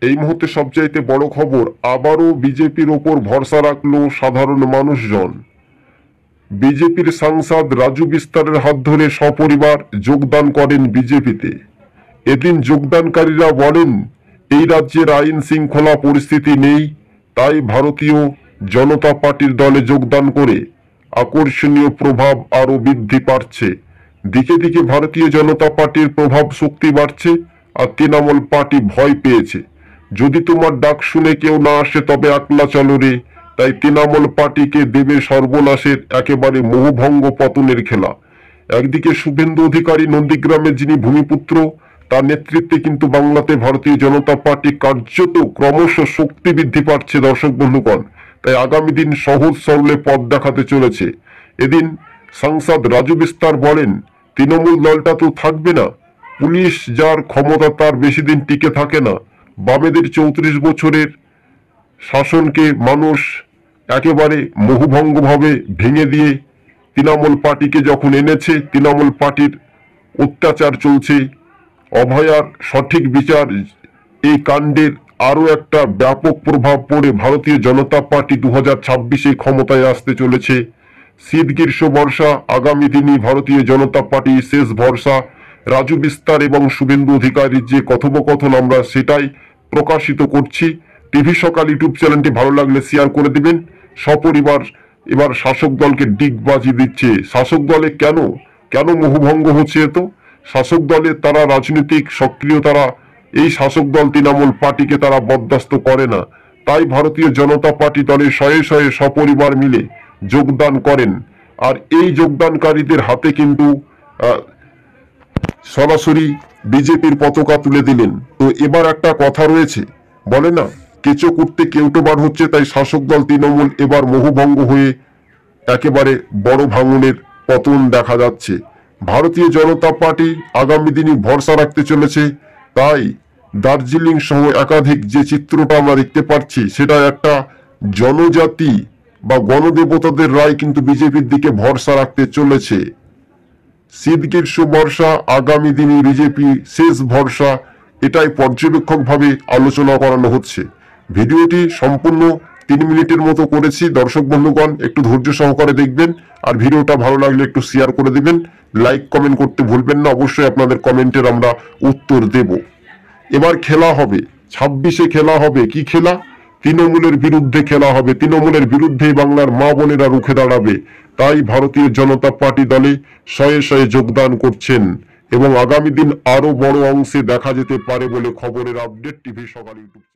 এই মুহূর্তে সবচাইতে বড় খবর, আবারও বিজেপির ওপর ভরসা রাখলো সাধারণ মানুষজন। বিজেপির সাংসদ রাজু বিস্তারের হাত ধরে সপরিবার যোগদান করেন বিজেপিতে। এদিন যোগদানকারীরা বলেন, এই রাজ্যের আইন শৃঙ্খলা পরিস্থিতি নেই, তাই ভারতীয় জনতা পার্টির দলে যোগদান করে আকর্ষণীয় প্রভাব আরও বৃদ্ধি পাচ্ছে। দিকে দিকে ভারতীয় জনতা পার্টির প্রভাব শক্তি বাড়ছে, আর তৃণমূল পার্টি ভয় পেয়েছে। যদি তোমার ডাক শুনে কেউ না আসে তবে একলা চলো রে। তাই তৃণমূল পার্টিকে দেবে সর্বনাশের একেবারে মোহভঙ্গ পতনের খেলা। একদিকে শুভেন্দু অধিকারী নন্দীগ্রামের যিনি ভূমিপুত্র, তার নেতৃত্বে কিন্তু বাংলাতে ভারতীয় জনতা পার্টি কার্যত ক্রমশ শক্তি বৃদ্ধি পাচ্ছে দর্শক বন্ধুগণ। তাই আগামী দিন সহজ সরলে পথ দেখাতে চলেছে। এদিন সাংসদ রাজু বিস্তার বলেন, তৃণমূল দলটা তো থাকবে না, পুলিশ যার ক্ষমতা তার বেশি দিন টিকে থাকে না। বামেদের 34 বছরের শাসনকে মানুষ একেবারে মোহভঙ্গভাবে ভেঙে দিয়ে তৃণমূল পার্টিকে যখন এনেছে, তৃণমূল পার্টির অত্যাচার চলছে, অভয়ার সঠিক বিচার, এই কাণ্ডের আরো একটা ব্যাপক প্রভাব পড়ে ভারতীয় জনতা পার্টি 2026-এ ক্ষমতায় আসতে চলেছে। শীত গ্রীষ্ম বর্ষা, আগামী দিনই ভারতীয় জনতা পার্টি শেষ ভরসা। রাজু বিস্তার এবং শুভেন্দু অধিকারীর যে কথোপকথন, আমরা সেটাই প্রকাশিত করছি। টিভি সকাল ইউটিউব চ্যানেলটি ভালো লাগলে শেয়ার করে দিবেন। সপরিবার এবার শাসক দলকে ডিগবাজি দিচ্ছে। শাসক দলে কেন মোহভঙ্গ হচ্ছে? এত শাসক দলে তারা রাজনৈতিক সক্রিয়, তারা এই শাসক দল তৃণমূল পার্টিকে তারা বরদাস্ত করে না। তাই ভারতীয় জনতা পার্টি দলে শয়ে শয়ে সপরিবার মিলে যোগদান করেন। আর এই যোগদানকারীদের হাতে কিন্তু সরাসরি বিজেপির পতাকা তুলে দিলেন। তো এবার একটা কথা রয়েছে, বলে না, কেঁচো কুটতে কেউটো বার হচ্ছে। তাই শাসক দল তৃণমূল এবার মোহভঙ্গ হয়ে একেবারে বড় ভাঙনের পতন দেখা যাচ্ছে। ভারতীয় জনতা পার্টি আগামী দিনে ভরসা রাখতে চলেছে। তাই দার্জিলিং সহ একাধিক যে চিত্রটা আমরা দেখতে পাচ্ছি, সেটা একটা জনজাতি বা গণদেবতাদের রায় কিন্তু বিজেপির দিকে ভরসা রাখতে চলেছে। শীত গ্রীষ্ম বর্ষা, আগামী দিনে বিজেপি শেষ ভরসা, এটাই পর্যবেক্ষকভাবে আলোচনা করানো হচ্ছে। ভিডিওটি সম্পূর্ণ 3 মিনিটের মতো করেছি। দর্শক বন্ধুগণ একটু ধৈর্য সহকারে দেখবেন, আর ভিডিওটা ভালো লাগলে একটু শেয়ার করে দিবেন। লাইক কমেন্ট করতে ভুলবেন না, অবশ্যই আপনাদের কমেন্টের আমরা উত্তর দেব। এবার খেলা হবে, 26-এ খেলা হবে। কি খেলা? তৃণমূলের বিরুদ্ধে খেলা হবে। তৃণমূলের বিরুদ্ধে বাংলার মা বোনেরা রুখে দাঁড়াবে। তাই ভারতীয় জনতা পার্টি দলে শয়ে শয়ে যোগদান করছেন, এবং আগামী দিন আরো বড় অংশে দেখা যেতে পারে বলে খবরের আপডেট টিভি সকাল ইউটিউব।